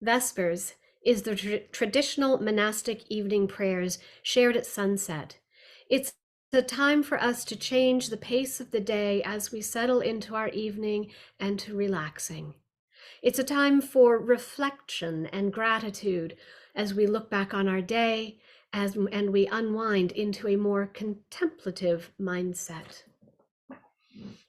Vespers is the traditional monastic evening prayers shared at sunset. It's a time for us to change the pace of the day as we settle into our evening and to relaxing. It's a time for reflection and gratitude as we look back on our day and we unwind into a more contemplative mindset.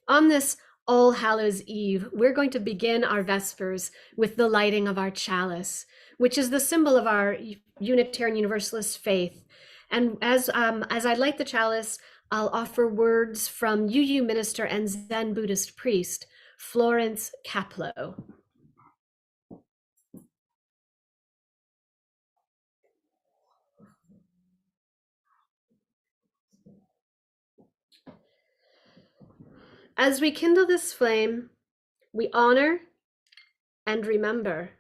On this All Hallows Eve, we're going to begin our Vespers with the lighting of our chalice, which is the symbol of our Unitarian Universalist faith. And as I light the chalice, I'll offer words from UU minister and Zen Buddhist priest, Florence Kaplow. As we kindle this flame, we honor and remember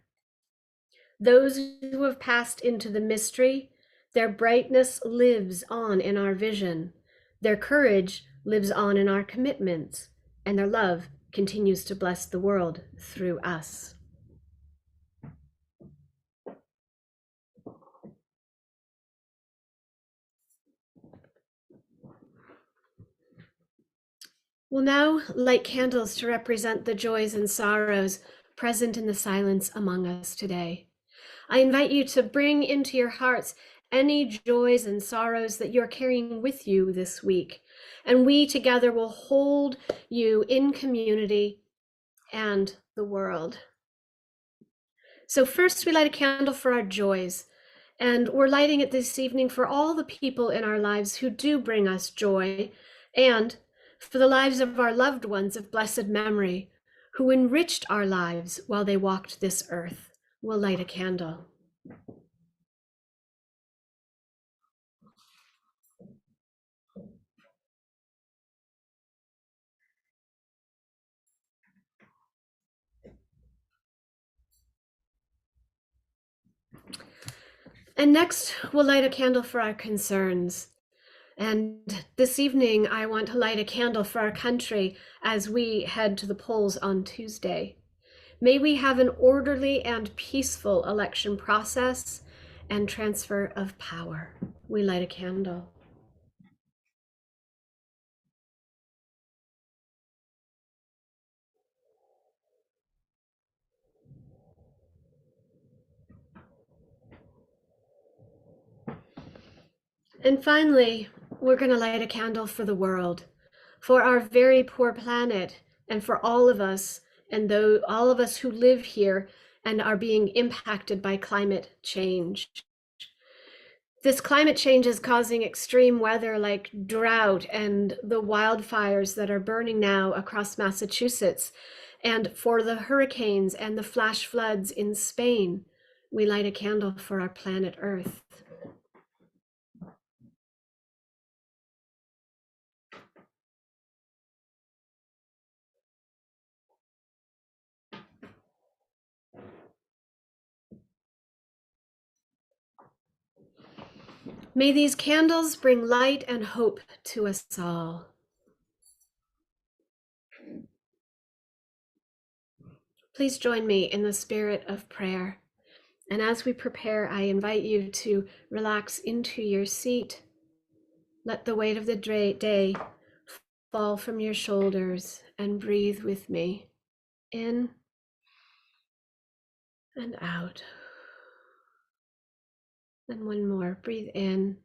those who have passed into the mystery. Their brightness lives on in our vision. Their courage lives on in our commitments, and their love continues to bless the world through us. We'll now light candles to represent the joys and sorrows present in the silence among us today. I invite you to bring into your hearts any joys and sorrows that you're carrying with you this week, and we together will hold you in community and the world. So first we light a candle for our joys, and we're lighting it this evening for all the people in our lives who do bring us joy, and for the lives of our loved ones of blessed memory, who enriched our lives while they walked this earth. We'll light a candle. And next, we'll light a candle for our concerns. And this evening, I want to light a candle for our country as we head to the polls on Tuesday. May we have an orderly and peaceful election process and transfer of power. We light a candle. And finally, we're going to light a candle for the world, for our very poor planet, and for all of us, and all of us who live here and are being impacted by climate change. This climate change is causing extreme weather like drought and the wildfires that are burning now across Massachusetts. And for the hurricanes and the flash floods in Spain, we light a candle for our planet Earth. May these candles bring light and hope to us all. Please join me in the spirit of prayer. And as we prepare, I invite you to relax into your seat. Let the weight of the day fall from your shoulders and breathe with me. In and out. And one more. Breathe in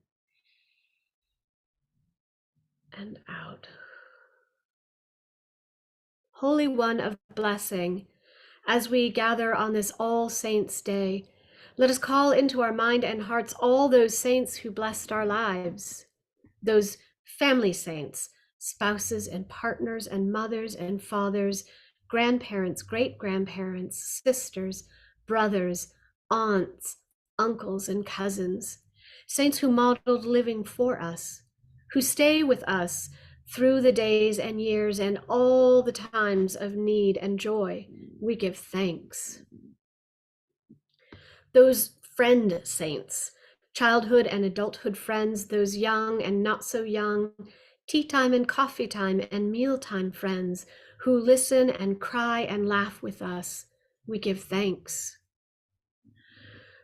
and out. Holy One of blessing, as we gather on this All Saints' Day, let us call into our mind and hearts all those saints who blessed our lives, those family saints, spouses and partners and mothers and fathers, grandparents, great-grandparents, sisters, brothers, aunts, uncles, and cousins, saints who modeled living for us, who stay with us through the days and years and all the times of need and joy. We give thanks. Those friend saints, childhood and adulthood friends, those young and not so young, tea time and coffee time and mealtime friends who listen and cry and laugh with us, we give thanks.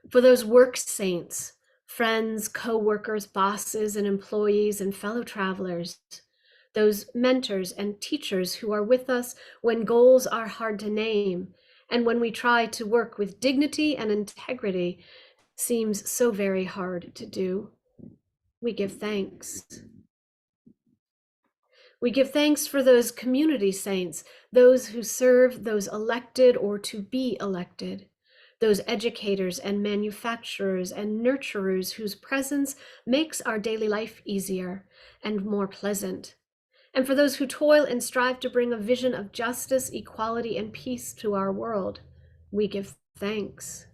For those work saints, friends, co-workers, bosses, and employees and fellow travelers, those mentors and teachers who are with us when goals are hard to name, and when we try to work with dignity and integrity seems so very hard to do. We give thanks. We give thanks for those community saints, those who serve, those elected or to be elected, those educators and manufacturers and nurturers whose presence makes our daily life easier and more pleasant, and for those who toil and strive to bring a vision of justice, equality, and peace to our world. We give thanks.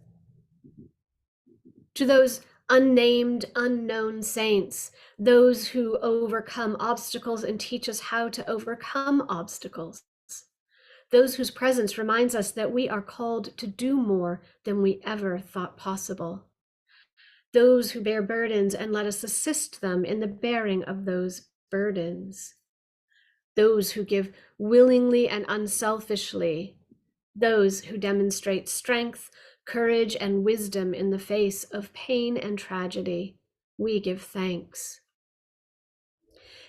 To those unnamed, unknown saints, those who overcome obstacles and teach us how to overcome obstacles, those whose presence reminds us that we are called to do more than we ever thought possible, those who bear burdens and let us assist them in the bearing of those burdens, those who give willingly and unselfishly, those who demonstrate strength, courage, and wisdom in the face of pain and tragedy. We give thanks.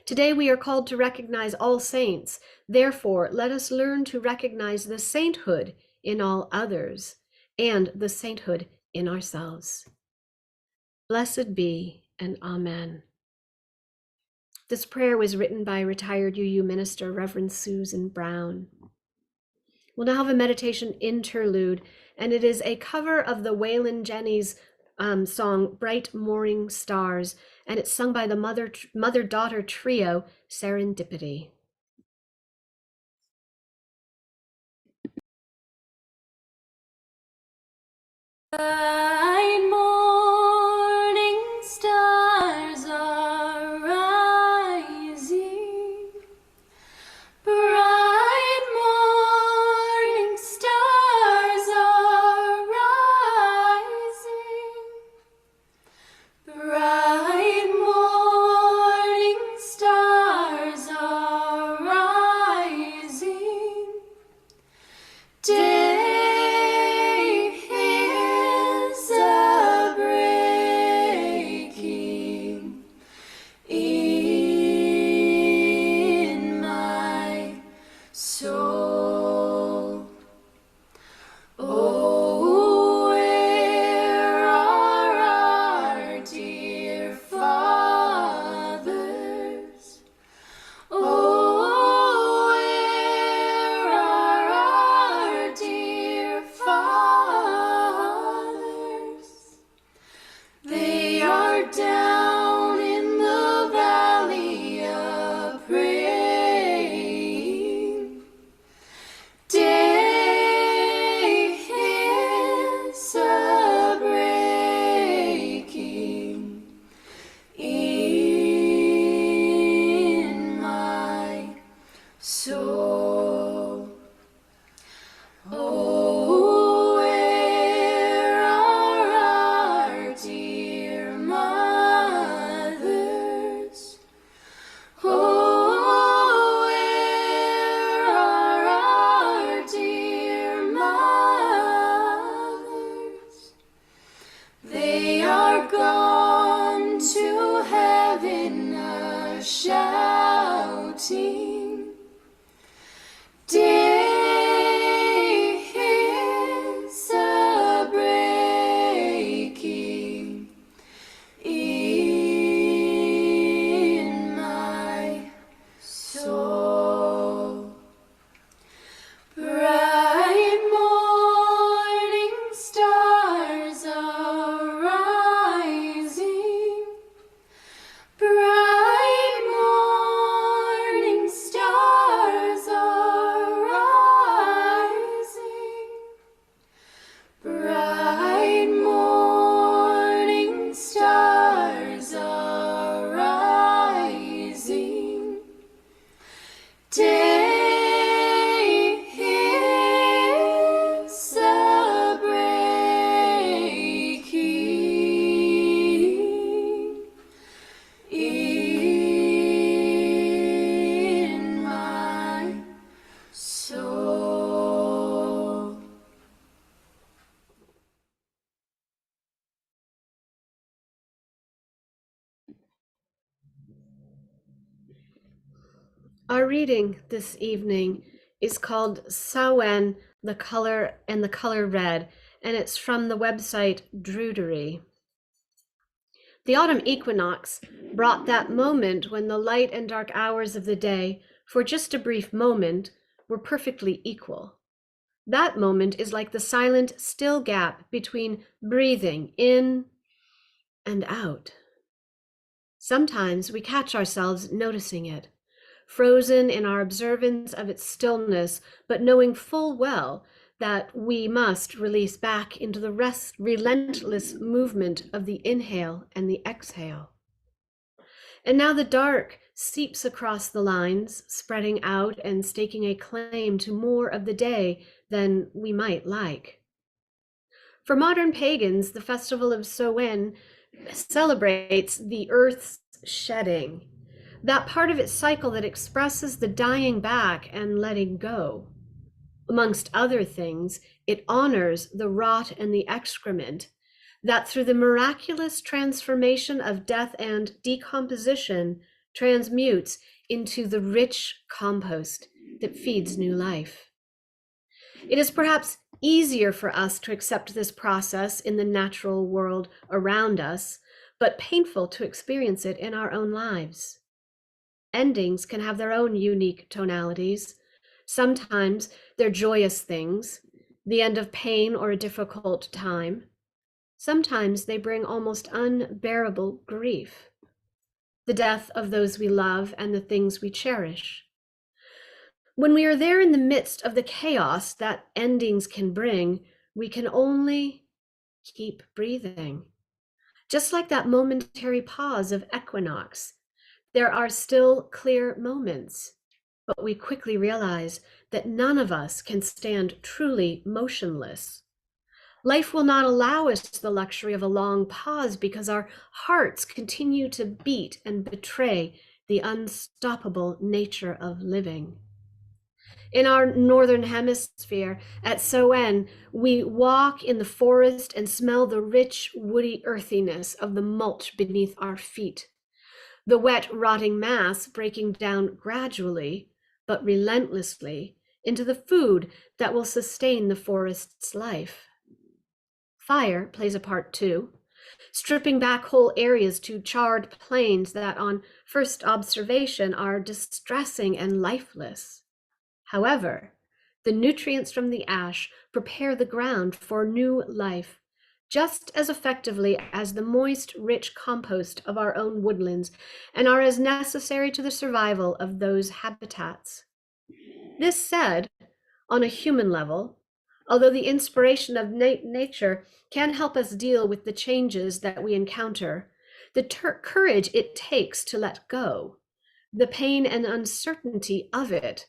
Today we are called to recognize all saints. Therefore, let us learn to recognize the sainthood in all others and the sainthood in ourselves. Blessed be, and amen. This prayer was written by retired UU minister Reverend Susan Brown. We'll now have a meditation interlude, and it is a cover of the Waylon Jennings song, Bright Morning Stars, and it's sung by the mother-daughter trio, Serendipity. Bright morning stars are rising. Bright morning stars are rising. Bright morning stars are rising. Day is a-breaking in my soul. Oh, where are our dear fathers? Oh, where are our dear fathers? They are down in the valley a-praying. Day is a-breaking in my soul. Oh, where are our dear mothers? Oh, where are our dear mothers? They are gone to heaven a-shouting. Day is a-breaking in my soul. Bright morning stars are rising. Bright morning stars Our reading this evening is called Samhain, the Color Red, and it's from the website Druidery. The autumn equinox brought that moment when the light and dark hours of the day, for just a brief moment, were perfectly equal. That moment is like the silent, still gap between breathing in and out. Sometimes we catch ourselves noticing it, frozen in our observance of its stillness, but knowing full well that we must release back into the relentless movement of the inhale and the exhale. And now the dark seeps across the lines, spreading out and staking a claim to more of the day than we might like. For modern pagans, the festival of Samhain celebrates the earth's shedding, that part of its cycle that expresses the dying back and letting go. Amongst other things, it honors the rot and the excrement, that through the miraculous transformation of death and decomposition transmutes into the rich compost that feeds new life. It is perhaps easier for us to accept this process in the natural world around us, but painful to experience it in our own lives. Endings can have their own unique tonalities. Sometimes they're joyous things, the end of pain or a difficult time. Sometimes they bring almost unbearable grief, the death of those we love and the things we cherish. When we are there in the midst of the chaos that endings can bring, we can only keep breathing. Just like that momentary pause of equinox, there are still clear moments, but we quickly realize that none of us can stand truly motionless. Life will not allow us the luxury of a long pause because our hearts continue to beat and betray the unstoppable nature of living. In our northern hemisphere, at Samhain, we walk in the forest and smell the rich, woody earthiness of the mulch beneath our feet. The wet, rotting mass breaking down gradually, but relentlessly, into the food that will sustain the forest's life. Fire plays a part too, stripping back whole areas to charred plains that on first observation are distressing and lifeless. However, the nutrients from the ash prepare the ground for new life, just as effectively as the moist, rich compost of our own woodlands, and are as necessary to the survival of those habitats. This said, on a human level, although the inspiration of nature can help us deal with the changes that we encounter, the courage it takes to let go, the pain and uncertainty of it,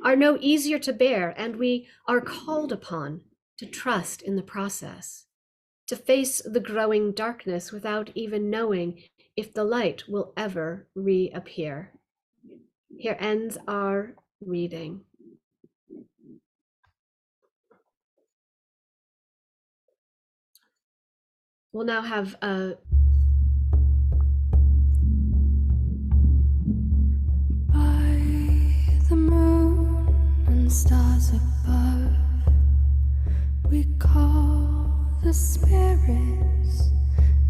are no easier to bear, and we are called upon to trust in the process, to face the growing darkness without even knowing if the light will ever reappear. Here ends our reading. We'll now have a By the moon and stars above, we call the spirits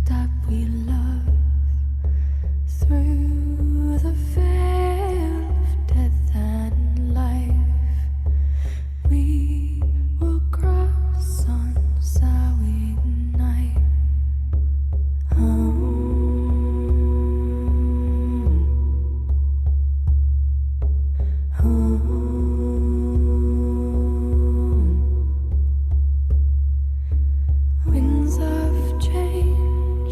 that we love through the veil of death and life. We will cross on Samhain night. Winds of change,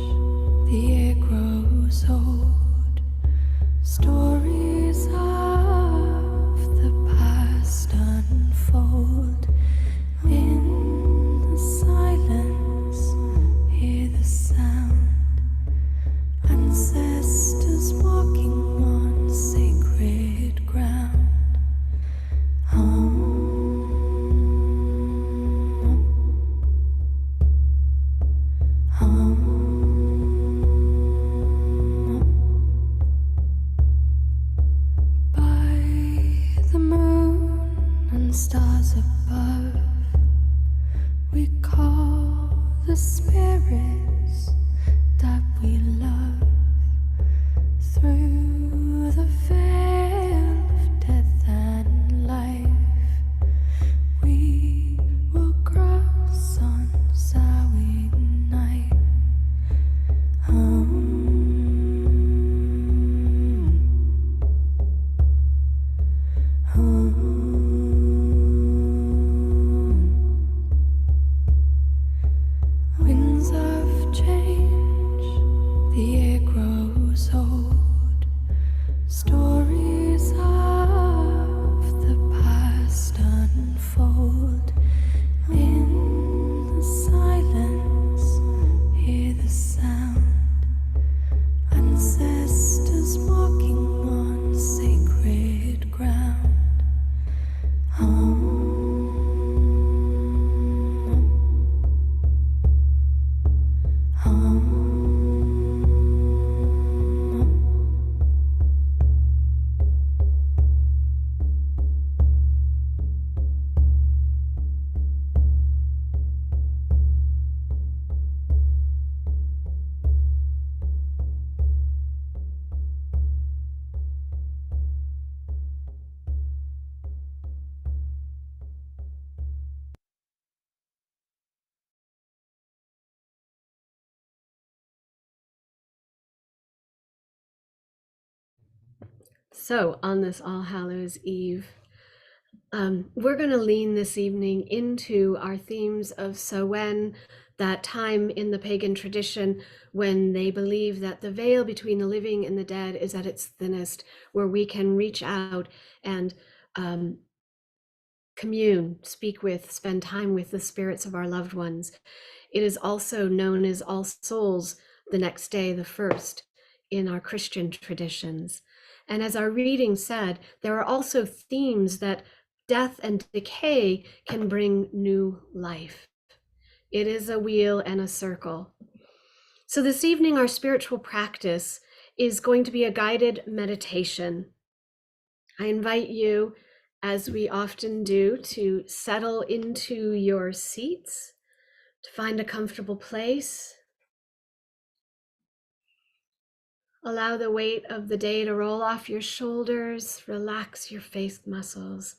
the spirits that we love through the veil of death and life. We will cross on Sawi night. Winds of change, the air grows old. Stories of the past unfold. In the silence, hear the sound. Ancestors walking on sacred ground. So, on this All Hallows Eve, we're going to lean this evening into our themes of Samhain, that time in the pagan tradition when they believe that the veil between the living and the dead is at its thinnest, where we can reach out and commune, speak with, spend time with the spirits of our loved ones. It is also known as All Souls, the next day, the first, in our Christian traditions. And as our reading said, there are also themes that death and decay can bring new life. It is a wheel and a circle. So this evening, our spiritual practice is going to be a guided meditation. I invite you, as we often do, to settle into your seats, to find a comfortable place. Allow the weight of the day to roll off your shoulders, relax your face muscles,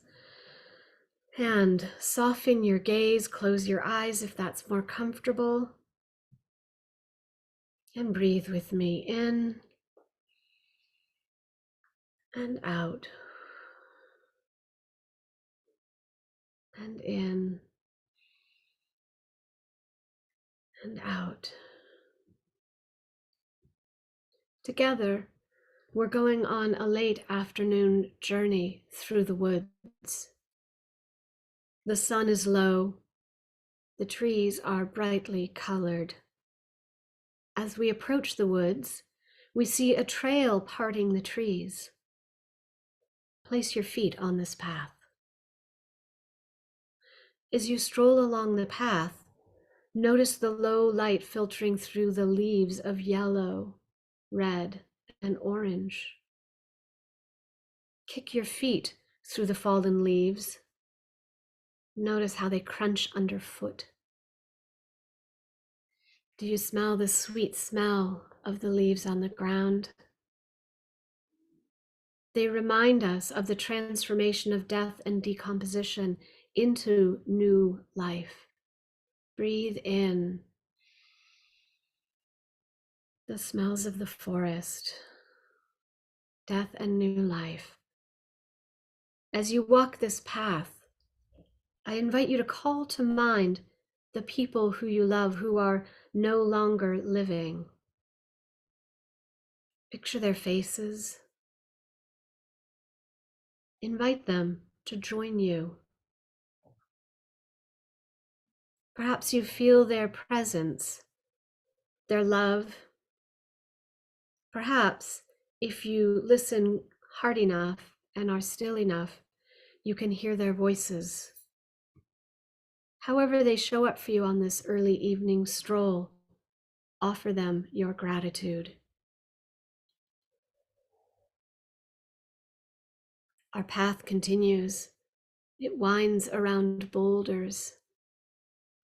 and soften your gaze, close your eyes if that's more comfortable, and breathe with me in and out, and in and out. Together, we're going on a late afternoon journey through the woods. The sun is low. The trees are brightly colored. As we approach the woods, we see a trail parting the trees. Place your feet on this path. As you stroll along the path, notice the low light filtering through the leaves of yellow, red, and orange. Kick your feet through the fallen leaves. Notice how they crunch underfoot. Do you smell the sweet smell of the leaves on the ground? They remind us of the transformation of death and decomposition into new life. Breathe in the smells of the forest, death and new life. As you walk this path, I invite you to call to mind the people who you love who are no longer living. Picture their faces. Invite them to join you. Perhaps you feel their presence, their love. Perhaps if you listen hard enough and are still enough, you can hear their voices. However they show up for you on this early evening stroll, offer them your gratitude. Our path continues. It winds around boulders.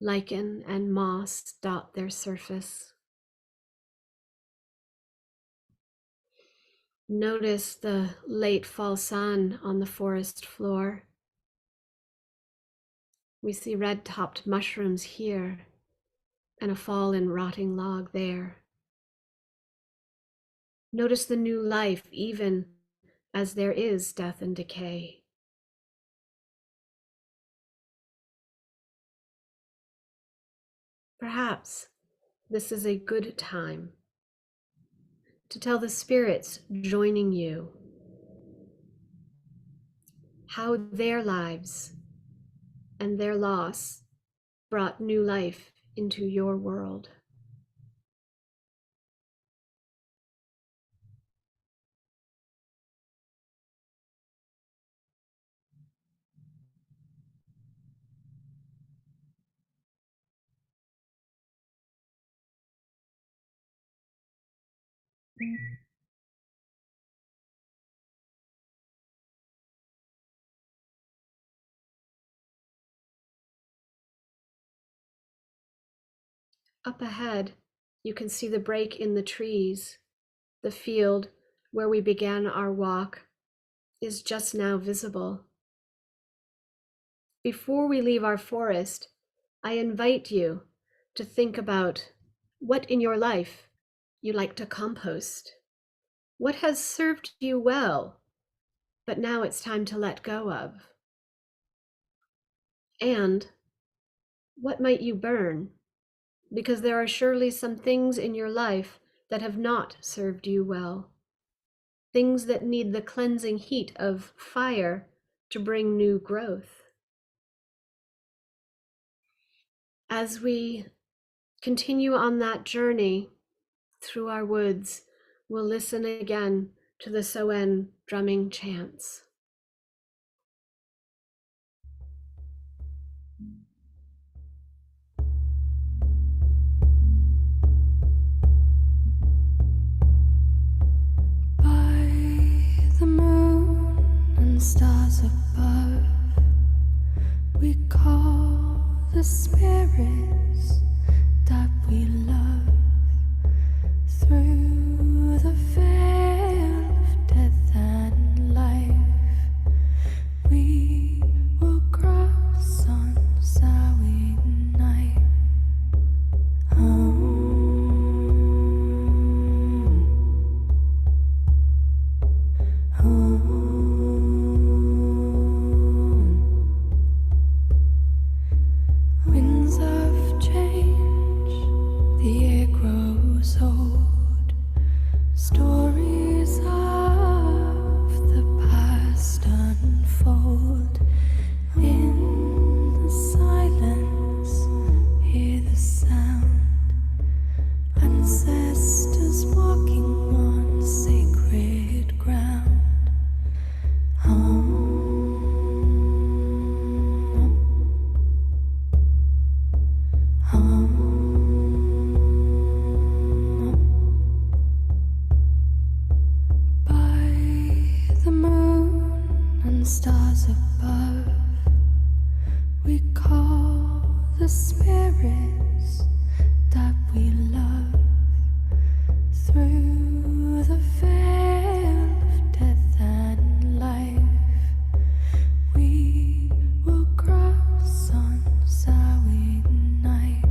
Lichen and moss dot their surface. Notice the late fall sun on the forest floor. We see red-topped mushrooms here and a fallen rotting log there. Notice the new life even as there is death and decay. Perhaps this is a good time to tell the spirits joining you how their lives and their loss brought new life into your world. Up ahead, you can see the break in the trees. The field where we began our walk is just now visible. Before we leave our forest, I invite you to think about what in your life you like to compost. What has served you well, but now it's time to let go of? And what might you burn? Because there are surely some things in your life that have not served you well. Things that need the cleansing heat of fire to bring new growth. As we continue on that journey through our woods, we'll listen again to the Soen drumming chants. By the moon and stars above, we call the spirits that we love. Through the veil of death and life, we will cross on Sawi night. Winds of change, the air grows old. Stories of the past unfold. In the silence, hear the sound. Ancestors walking on sacred ground. By the moon and stars above, we call the spirits that we love. Through the veil of death and life, we will cross on Sawi night.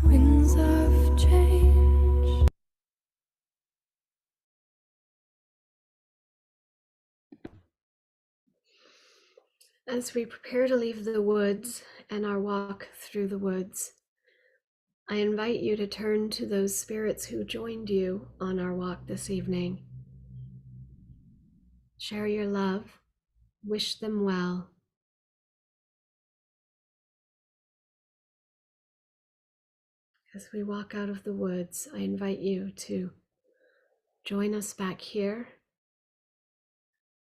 Winds of change. As we prepare to leave the woods and our walk through the woods, I invite you to turn to those spirits who joined you on our walk this evening. Share your love, wish them well. As we walk out of the woods, I invite you to join us back here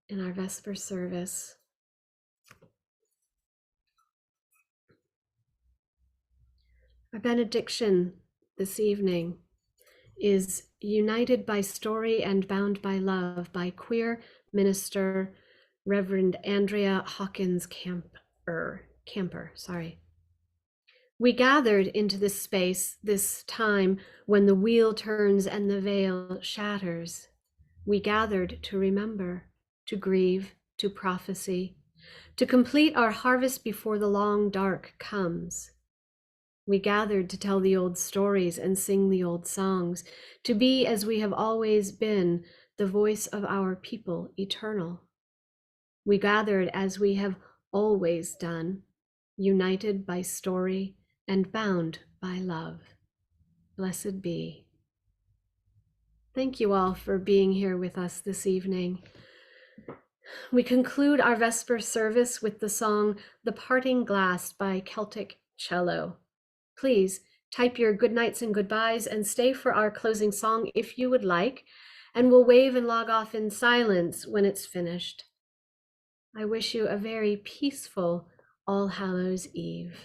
in our Vesper service. Our benediction this evening is United by Story and Bound by Love by queer minister Reverend Andrea Hawkins Camper. We gathered into this space, this time when the wheel turns and the veil shatters. We gathered to remember, to grieve, to prophecy, to complete our harvest before the long dark comes. We gathered to tell the old stories and sing the old songs, to be as we have always been, the voice of our people, eternal. We gathered as we have always done, united by story and bound by love. Blessed be. Thank you all for being here with us this evening. We conclude our Vesper service with the song The Parting Glass by Celtic Cello. Please type your good nights and goodbyes and stay for our closing song if you would like, and we'll wave and log off in silence when it's finished. I wish you a very peaceful All Hallows Eve.